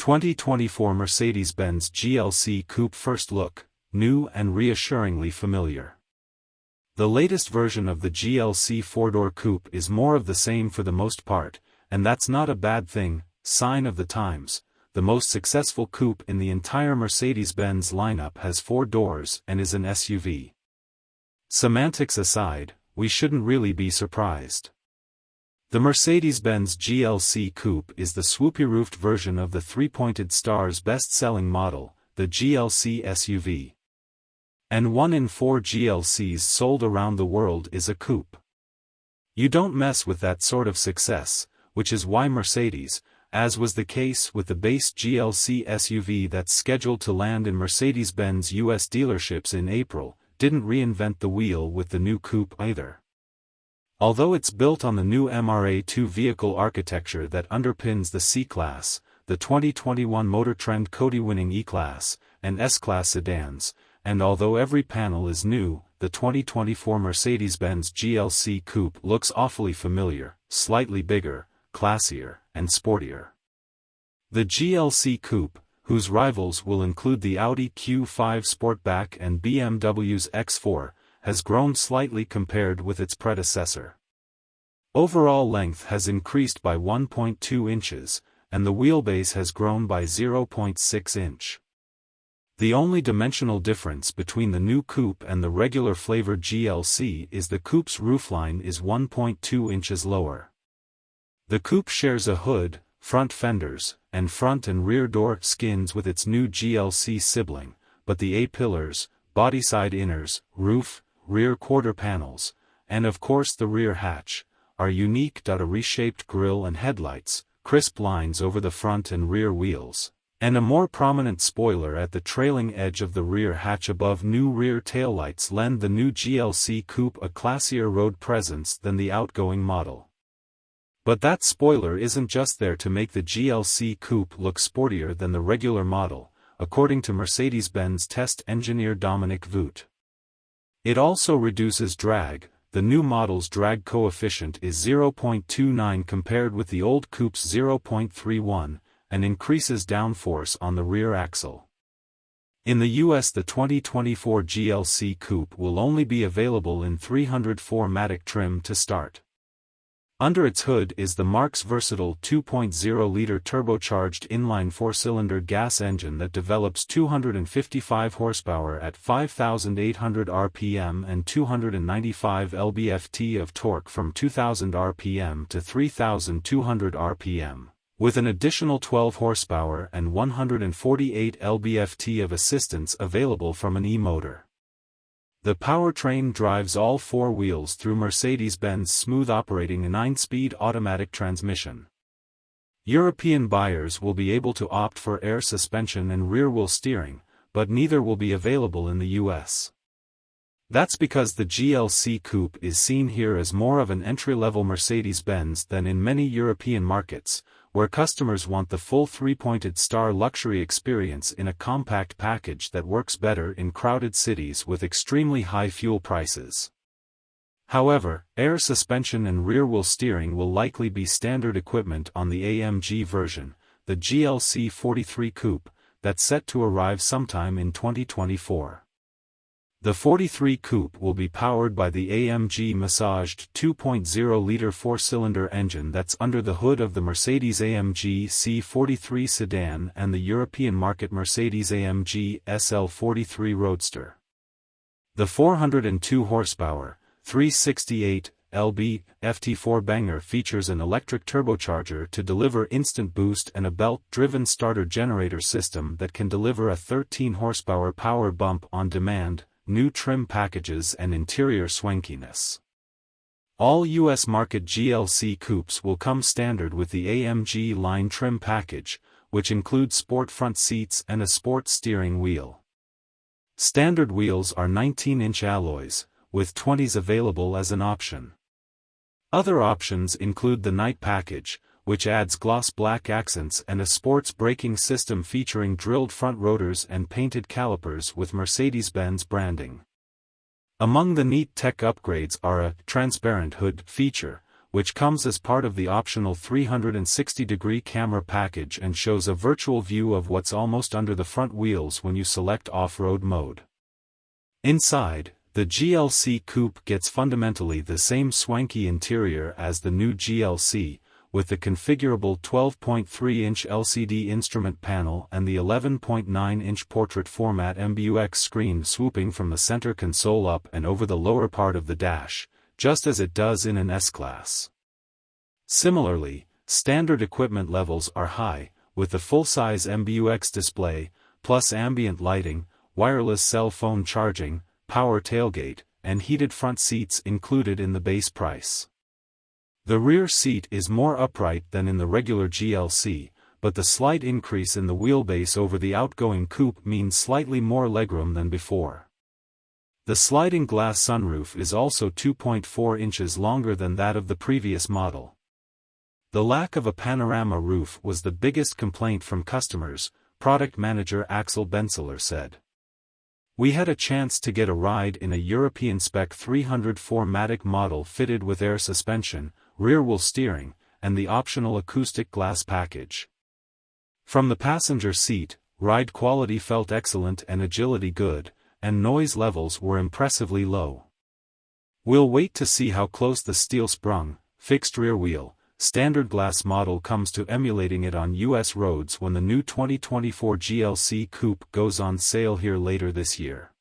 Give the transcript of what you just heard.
2024 Mercedes-Benz GLC Coupe first look, new and reassuringly familiar. The latest version of the GLC four-door coupe is more of the same for the most part, and that's not a bad thing, sign of the times. The most successful coupe in the entire Mercedes-Benz lineup has 4 doors and is an SUV. Semantics aside, we shouldn't really be surprised. The Mercedes-Benz GLC Coupe is the swoopy-roofed version of the three-pointed star's best-selling model, the GLC SUV. And 1 in 4 GLCs sold around the world is a coupe. You don't mess with that sort of success, which is why Mercedes, as was the case with the base GLC SUV that's scheduled to land in Mercedes-Benz US dealerships in April, didn't reinvent the wheel with the new coupe either. Although it's built on the new MRA2 vehicle architecture that underpins the C-Class, the 2021 Motor Trend Cody-winning E-Class, and S-Class sedans, and although every panel is new, the 2024 Mercedes-Benz GLC Coupe looks awfully familiar, slightly bigger, classier, and sportier. The GLC Coupe, whose rivals will include the Audi Q5 Sportback and BMW's X4, has grown slightly compared with its predecessor. Overall length has increased by 1.2 inches, and the wheelbase has grown by 0.6 inch. The only dimensional difference between the new coupe and the regular flavor GLC is the coupe's roofline is 1.2 inches lower. The coupe shares a hood, front fenders, and front and rear door skins with its new GLC sibling, but the A-pillars, bodyside inners, roof, rear quarter panels, and of course the rear hatch, are unique. A reshaped grille and headlights, crisp lines over the front and rear wheels, and a more prominent spoiler at the trailing edge of the rear hatch above new rear taillights lend the new GLC Coupe a classier road presence than the outgoing model. But that spoiler isn't just there to make the GLC Coupe look sportier than the regular model, according to Mercedes-Benz test engineer Dominic Voot. It also reduces drag. The new model's drag coefficient is 0.29 compared with the old coupe's 0.31, and increases downforce on the rear axle. In the US, the 2024 GLC Coupe will only be available in 304matic trim to start. Under its hood is the Marque's versatile 2.0-liter turbocharged inline 4-cylinder gas engine that develops 255 horsepower at 5,800 rpm and 295 lb-ft of torque from 2,000 rpm to 3,200 rpm, with an additional 12 horsepower and 148 lb-ft of assistance available from an e-motor. The powertrain drives all 4 wheels through Mercedes-Benz smooth-operating 9-speed automatic transmission. European buyers will be able to opt for air suspension and rear-wheel steering, but neither will be available in the US. That's because the GLC Coupe is seen here as more of an entry-level Mercedes-Benz than in many European markets, where customers want the full three-pointed star luxury experience in a compact package that works better in crowded cities with extremely high fuel prices. However, air suspension and rear-wheel steering will likely be standard equipment on the AMG version, the GLC 43 Coupe, that's set to arrive sometime in 2024. The 43 Coupe will be powered by the AMG massaged 2.0-liter 4-cylinder engine that's under the hood of the Mercedes-AMG C43 sedan and the European market Mercedes-AMG SL43 Roadster. The 402 horsepower, 368 lb-ft 4-banger features an electric turbocharger to deliver instant boost and a belt-driven starter generator system that can deliver a 13 horsepower power bump on demand, new trim packages and interior swankiness. All US market GLC coupes will come standard with the AMG line trim package, which includes sport front seats and a sport steering wheel. Standard wheels are 19-inch alloys, with 20s available as an option. Other options include the Night package, which adds gloss black accents and a sports braking system featuring drilled front rotors and painted calipers with Mercedes-Benz branding. Among the neat tech upgrades are a transparent hood feature, which comes as part of the optional 360-degree camera package and shows a virtual view of what's almost under the front wheels when you select off-road mode. Inside, the GLC Coupe gets fundamentally the same swanky interior as the new GLC, with the configurable 12.3-inch LCD instrument panel and the 11.9-inch portrait format MBUX screen swooping from the center console up and over the lower part of the dash, just as it does in an S-Class. Similarly, standard equipment levels are high, with the full-size MBUX display, plus ambient lighting, wireless cell phone charging, power tailgate, and heated front seats included in the base price. The rear seat is more upright than in the regular GLC, but the slight increase in the wheelbase over the outgoing coupe means slightly more legroom than before. The sliding glass sunroof is also 2.4 inches longer than that of the previous model. The lack of a panorama roof was the biggest complaint from customers, product manager Axel Benseler said. We had a chance to get a ride in a European spec 304matic model fitted with air suspension, rear-wheel steering, and the optional acoustic glass package. From the passenger seat, ride quality felt excellent and agility good, and noise levels were impressively low. We'll wait to see how close the steel-sprung, fixed rear wheel, standard glass model comes to emulating it on US roads when the new 2024 GLC Coupe goes on sale here later this year.